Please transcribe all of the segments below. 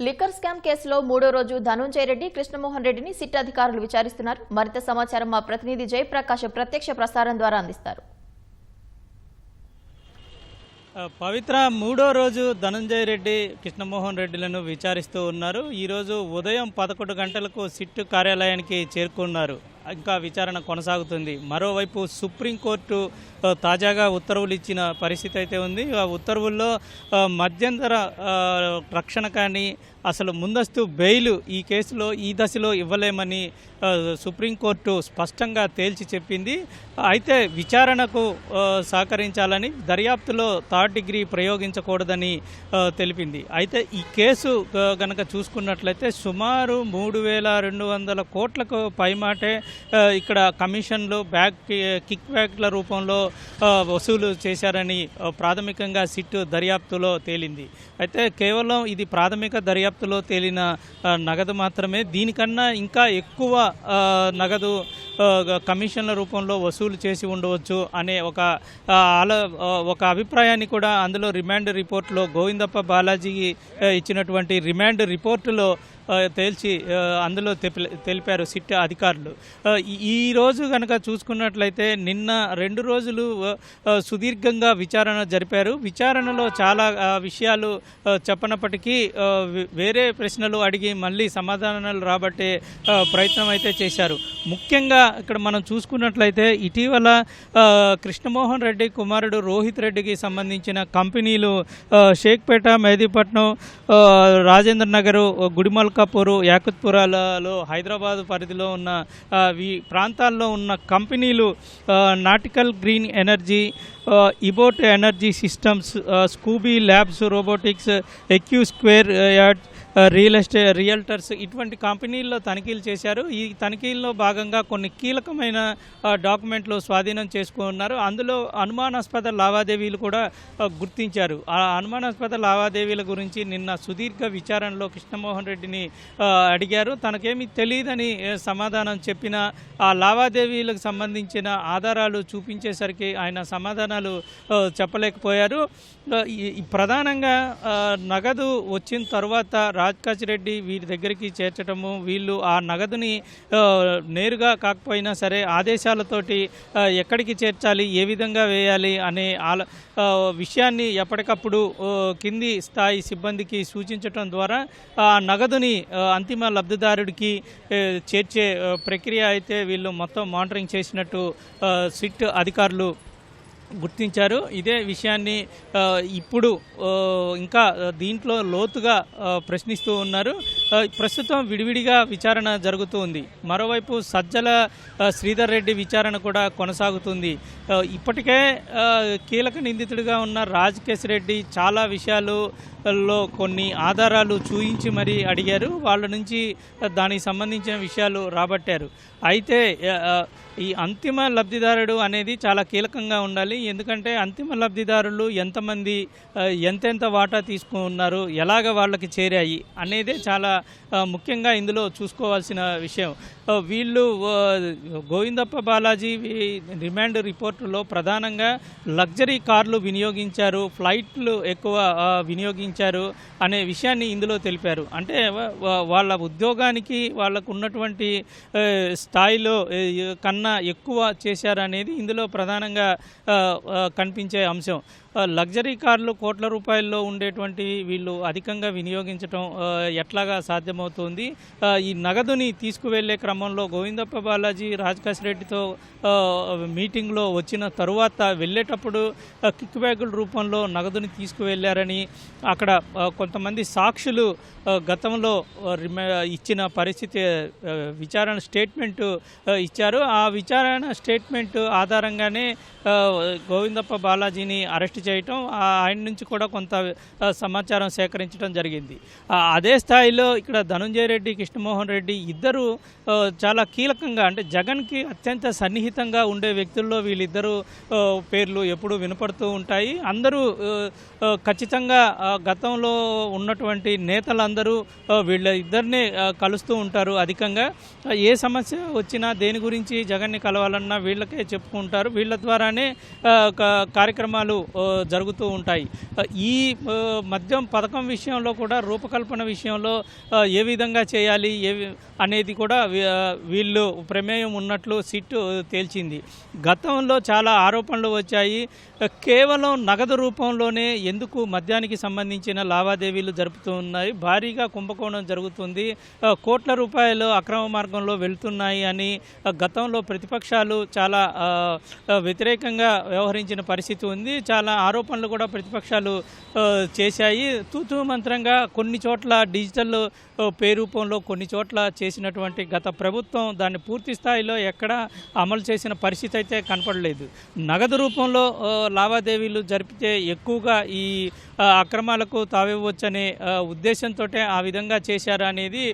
Liquor scam కేసులో మూడో రోజు ధనుంజయ రెడ్డి, కృష్ణమోహన్ రెడ్డిని సిట్ అధికారులు విచారిస్తున్నారు. మరింత సమాచారం మా ప్రతినిధి జయప్రకాష్ ప్రత్యక్ష ప్రసారం ద్వారా అందిస్తారు. పవిత్ర మూడో రోజు ధనుంజయ రెడ్డి, కృష్ణమోహన్ రెడ్డిలను విచారిస్తూ ఉన్నారు. ఈరోజు ఉదయం 11 గంటలకు సిట్ కార్యాలయానికి చేరుకున్నారు. ఇంకా విచారణ కొనసాగుతుంది. మరోవైపు సుప్రీంకోర్టు తాజాగా ఉత్తర్వులు ఇచ్చిన పరిస్థితి అయితే ఉంది. ఆ ఉత్తర్వుల్లో మధ్యంతర రక్షణ కానీ అసలు ముందస్తు బెయిల్ ఈ కేసులో ఈ దశలో ఇవ్వలేమని సుప్రీంకోర్టు స్పష్టంగా తేల్చి చెప్పింది. అయితే విచారణకు సహకరించాలని, దర్యాప్తులో థర్డ్ డిగ్రీ ప్రయోగించకూడదని తెలిపింది. అయితే ఈ కేసు గనక చూసుకున్నట్లయితే సుమారు 3,200 కోట్లకు పైమాటే ఇక్కడ కమిషన్లు కిక్ బ్యాక్ల రూపంలో వసూలు చేశారని ప్రాథమికంగా సిట్ దర్యాప్తులో తేలింది. అయితే కేవలం ఇది ప్రాథమిక దర్యాప్తులో తేలిన నగదు మాత్రమే. దీనికన్నా ఇంకా ఎక్కువ నగదు కమిషన్ల రూపంలో వసూలు చేసి ఉండవచ్చు అనే ఒక అభిప్రాయాన్ని కూడా అందులో రిమాండ్ రిపోర్టులో గోవిందప్ప బాలాజీకి ఇచ్చినటువంటి రిమాండ్ రిపోర్టులో తేల్చి అందులో తెలిపారు సిట్ అధికారులు. ఈరోజు కనుక చూసుకున్నట్లయితే నిన్న 2 రోజులు సుదీర్ఘంగా విచారణ జరిపారు. విచారణలో చాలా విషయాలు చెప్పనప్పటికీ వేరే ప్రశ్నలు అడిగి మళ్ళీ సమాధానాలు రాబట్టే ప్రయత్నం అయితే చేశారు. ముఖ్యంగా ఇక్కడ మనం చూసుకున్నట్లయితే ఇటీవల కృష్ణమోహన్ రెడ్డి కుమారుడు రోహిత్ రెడ్డికి సంబంధించిన కంపెనీలు షేక్పేట, మెహదీపట్నం, రాజేంద్ర నగర్, గుడిమల్కాపూర్, యాకుత్పురాలలో హైదరాబాద్ పరిధిలో ఉన్న ఈ ప్రాంతాల్లో ఉన్న కంపెనీలు nautical green energy, eBot energy systems, Scooby labs robotics, AQ square yard, realtors ఇటువంటి కంపెనీల్లో తనిఖీలు చేశారు. ఈ తనిఖీల్లో భాగంగా కొన్ని కీలకమైన డాక్యుమెంట్లు స్వాధీనం చేసుకున్నారు. అందులో అనుమానాస్పద లావాదేవీలు కూడా గుర్తించారు. ఆ అనుమానాస్పద లావాదేవీల గురించి నిన్న సుదీర్ఘ విచారణలో కృష్ణమోహన్ రెడ్డిని అడిగారు. తనకేమీ తెలియదని సమాధానం చెప్పిన ఆ లావాదేవీలకు సంబంధించిన ఆధారాలు చూపించేసరికి ఆయన సమాధానాలు చెప్పలేకపోయారు. ప్రధానంగా నగదు వచ్చిన తర్వాత రాజ్కాష్ రెడ్డి వీరి దగ్గరికి చేర్చడము, వీళ్ళు ఆ నగదుని నేరుగా కాకపోయినా సరే ఆదేశాలతోటి ఎక్కడికి చేర్చాలి, ఏ విధంగా వేయాలి అనే విషయాన్ని ఎప్పటికప్పుడు కింది స్థాయి సిబ్బందికి సూచించడం ద్వారా ఆ నగదుని అంతిమ లబ్ధిదారుడికి చేర్చే ప్రక్రియ అయితే వీళ్ళు మొత్తం మానిటరింగ్ చేసినట్టు సిట్ అధికారులు గుర్తించారు. ఇదే విషయాన్ని ఇప్పుడు ఇంకా దీంట్లో లోతుగా ప్రశ్నిస్తూ ఉన్నారు. ప్రస్తుతం విడివిడిగా విచారణ జరుగుతూ ఉంది. మరోవైపు సజ్జల శ్రీధర్ రెడ్డి విచారణ కూడా కొనసాగుతుంది. ఇప్పటికే కీలక నిందితుడిగా ఉన్న రాజకేశ్ రెడ్డి చాలా విషయాలలో కొన్ని ఆధారాలు చూయించి మరీ అడిగారు. వాళ్ళ నుంచి దానికి సంబంధించిన విషయాలు రాబట్టారు. అయితే ఈ అంతిమ లబ్ధిదారుడు అనేది చాలా కీలకంగా ఉండాలి. ఎందుకంటే అంతిమ లబ్ధిదారులు ఎంతమంది, ఎంతెంత వాటా తీసుకున్నారు, ఎలాగ వాళ్ళకి చేరాయి అనేదే చాలా ముఖ్యంగా ఇందులో చూసుకోవాల్సిన విషయం. వీళ్ళు గోవిందప్ప బాలాజీ రిమాండ్ రిపోర్టులో ప్రధానంగా లగ్జరీ కార్లు వినియోగించారు, ఫ్లైట్లు ఎక్కువ వినియోగించారు అనే విషయాన్ని ఇందులో తెలిపారు. అంటే వాళ్ళ ఉద్యోగానికి వాళ్ళకు ఉన్నటువంటి స్థాయిలో కన్నా ఎక్కువ చేశారనేది ఇందులో ప్రధానంగా కనిపించే అంశం. లగ్జరీ కార్లు కోట్ల రూపాయల్లో ఉండేటువంటి వీళ్ళు అధికంగా వినియోగించడం ఎట్లాగా సాధ్యమవుతుంది? ఈ నగదుని తీసుకువెళ్లే క్రమంలో గోవిందప్ప బాలాజీ రాజ్కాష్ రెడ్డితో మీటింగ్లో వచ్చిన తరువాత వెళ్ళేటప్పుడు కిక్ బ్యాగుల రూపంలో నగదుని తీసుకువెళ్లారని అక్కడ కొంతమంది సాక్షులు గతంలో ఇచ్చిన పరిస్థితి విచారణ స్టేట్మెంటు ఇచ్చారు. ఆ విచారణ స్టేట్మెంట్ ఆధారంగానే గోవిందప్ప బాలాజీని అరెస్ట్ చేయటం, ఆయన నుంచి కూడా కొంత సమాచారం సేకరించడం జరిగింది. అదే స్థాయిలో ఇక్కడ ధనుంజయ రెడ్డి, కృష్ణమోహన్ రెడ్డి ఇద్దరు చాలా కీలకంగా, అంటే జగన్కి అత్యంత సన్నిహితంగా ఉండే వ్యక్తుల్లో వీళ్ళిద్దరూ పేర్లు ఎప్పుడూ వినపడుతూ ఉంటాయి. అందరూ ఖచ్చితంగా గతంలో ఉన్నటువంటి నేతలందరూ వీళ్ళ ఇద్దరిని కలుస్తూ ఉంటారు అధికంగా. ఏ సమస్య వచ్చినా దేని గురించి జగన్ని కలవాలన్నా వీళ్ళకే చెప్పుకుంటారు. వీళ్ళ ద్వారానే కార్యక్రమాలు జరుగుతూ ఉంటాయి. ఈ మద్యం పథకం విషయంలో కూడా రూపకల్పన విషయంలో ఏ విధంగా చేయాలి అనేది కూడా వీళ్ళు ప్రమేయం ఉన్నట్లు సిట్ తేల్చింది. గతంలో చాలా ఆరోపణలు వచ్చాయి. కేవలం నగదు రూపంలోనే ఎందుకు మద్యానికి సంబంధించిన లావాదేవీలు జరుపుతూ ఉన్నాయి, భారీగా కుంభకోణం జరుగుతుంది, కోట్ల రూపాయలు అక్రమ మార్గంలో వెళ్తున్నాయి అని గతంలో ప్రతిపక్షాలు చాలా వ్యతిరేకంగా వ్యవహరించిన పరిస్థితి ఉంది. చాలా ఆరోపణలు కూడా ప్రతిపక్షాలు చేశాయి. తూతూ మంత్రంగా కొన్ని చోట్ల డిజిటల్ పే రూపంలో కొన్ని చోట్ల చేసినటువంటి గత ప్రభుత్వం దాన్ని పూర్తి స్థాయిలో ఎక్కడ అమలు చేసిన పరిస్థితి అయితే కనపడలేదు. నగదు రూపంలో లావాదేవీలు జరిపితే ఎక్కువగా ఈ అక్రమాలకు తావివ్వచ్చనే ఉద్దేశంతో ఆ విధంగా చేశారు అనేది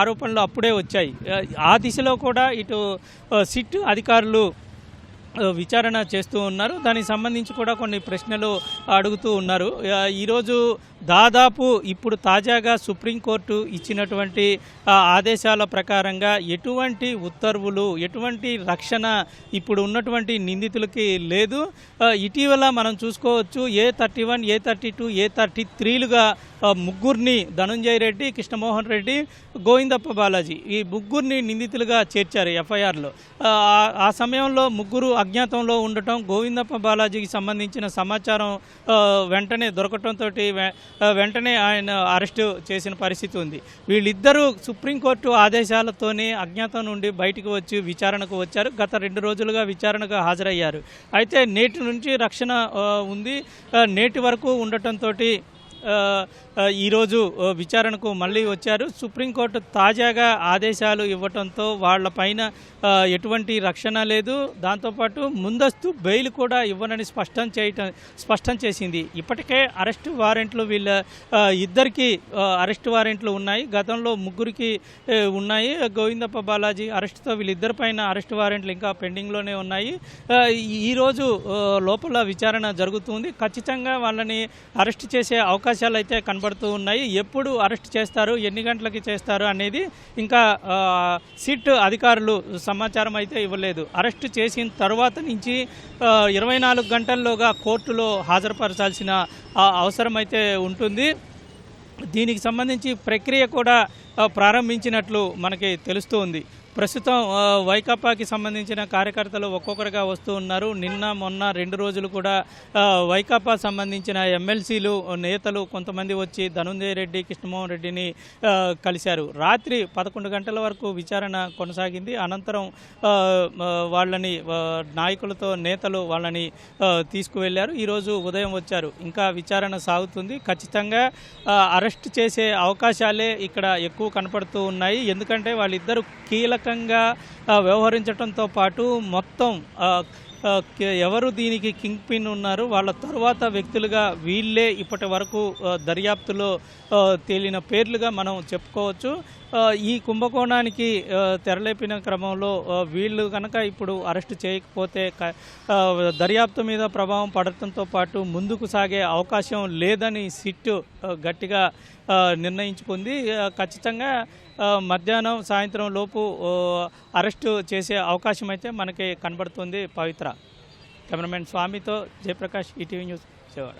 ఆరోపణలు అప్పుడే వచ్చాయి. ఆ దిశలో కూడా ఇటు సిట్ అధికారులు విచారణ చేస్తూ ఉన్నారు. దానికి సంబంధించి కూడా కొన్ని ప్రశ్నలు అడుగుతూ ఉన్నారు. ఈరోజు దాదాపు ఇప్పుడు తాజాగా సుప్రీంకోర్టు ఇచ్చినటువంటి ఆదేశాల ప్రకారంగా ఎటువంటి ఉత్తర్వులు, ఎటువంటి రక్షణ ఇప్పుడు ఉన్నటువంటి నిందితులకి లేదు. ఇటీవల మనం చూసుకోవచ్చు A31, A32, A33లుగా ముగ్గురిని ధనంజయ రెడ్డి, కృష్ణమోహన్ రెడ్డి, గోవిందప్ప బాలాజీ ఈ ముగ్గురిని నిందితులుగా చేర్చారు ఎఫ్ఐఆర్లో. ఆ సమయంలో ముగ్గురు అజ్ఞాతంలో ఉండటం, గోవిందప్ప బాలాజీకి సంబంధించిన సమాచారం వెంటనే దొరకటంతో వెంటనే ఆయన అరెస్టు చేసిన పరిస్థితి ఉంది. వీళ్ళిద్దరూ సుప్రీంకోర్టు ఆదేశాలతోనే అజ్ఞాతం నుండి బయటకు వచ్చి విచారణకు వచ్చారు. గత 2 రోజులుగా విచారణకు హాజరయ్యారు. అయితే నేటి నుంచి రక్షణ ఉంది. నేటి వరకు ఉండటంతో ఈరోజు విచారణకు మళ్ళీ వచ్చారు. సుప్రీంకోర్టు తాజాగా ఆదేశాలు ఇవ్వడంతో వాళ్ళపైన ఎటువంటి రక్షణ లేదు. దాంతోపాటు ముందస్తు బెయిల్ కూడా ఇవ్వనని స్పష్టం చేసింది. ఇప్పటికే అరెస్ట్ వారెంట్లు వీళ్ళ ఇద్దరికి అరెస్ట్ వారెంట్లు ఉన్నాయి. గతంలో ముగ్గురికి ఉన్నాయి. గోవిందప్ప బాలాజీ అరెస్టుతో వీళ్ళిద్దరిపైన అరెస్ట్ వారెంట్లు ఇంకా పెండింగ్లోనే ఉన్నాయి. ఈరోజు లోపల విచారణ జరుగుతుంది. ఖచ్చితంగా వాళ్ళని అరెస్ట్ చేసే అవకాశాలు అయితే కనబడుతూ ఉన్నాయి. ఎప్పుడు అరెస్ట్ చేస్తారు, ఎన్ని గంటలకి చేస్తారు అనేది ఇంకా సిట్ అధికారులు సమాచారం అయితే ఇవ్వలేదు. అరెస్ట్ చేసిన తర్వాత నుంచి 24 గంటల్లోగా కోర్టులో హాజరుపరచాల్సిన అవసరం అయితే ఉంటుంది. దీనికి సంబంధించి ప్రక్రియ కూడా ప్రారంభించినట్లు మనకి తెలుస్తుంది. ప్రస్తుతం వైకాపాకి సంబంధించిన కార్యకర్తలు ఒక్కొక్కరుగా వస్తూ ఉన్నారు. నిన్న మొన్న 2 రోజులు కూడా వైకాపా సంబంధించిన ఎమ్మెల్సీలు నేతలు కొంతమంది వచ్చి ధనంజయ రెడ్డి, కృష్ణమోహన్ రెడ్డిని కలిశారు. రాత్రి 11 గంటల వరకు విచారణ కొనసాగింది. అనంతరం వాళ్ళని నాయకులతో నేతలు వాళ్ళని తీసుకువెళ్ళారు. ఈరోజు ఉదయం వచ్చారు. ఇంకా విచారణ సాగుతుంది. ఖచ్చితంగా అరెస్ట్ చేసే అవకాశాలే ఇక్కడ ఎక్కువ కనపడుతూ ఉన్నాయి. ఎందుకంటే వాళ్ళిద్దరూ కీలకంగా వ్యవహరించడంతో పాటు మొత్తం ఎవరు దీనికి కింగ్ పిన్ ఉన్నారు, వాళ్ళ తర్వాత వ్యక్తులుగా వీళ్ళే ఇప్పటి వరకు దర్యాప్తులో తేలిన పేర్లుగా మనం చెప్పుకోవచ్చు. ఈ కుంభకోణానికి తెరలేపిన క్రమంలో వీళ్ళు కనుక ఇప్పుడు అరెస్ట్ చేయకపోతే దర్యాప్తు మీద ప్రభావం పడటంతో పాటు ముందుకు సాగే అవకాశం లేదని సిట్ గట్టిగా నిర్ణయించుకుంది. ఖచ్చితంగా మధ్యాహ్నం సాయంత్రం లోపు అరెస్టు చేసే అవకాశం అయితే మనకి కనబడుతుంది. పవిత్ర. కెమెరామెన్ స్వామితో జయప్రకాష్, ఈటీవీ న్యూస్, విజయవాడ.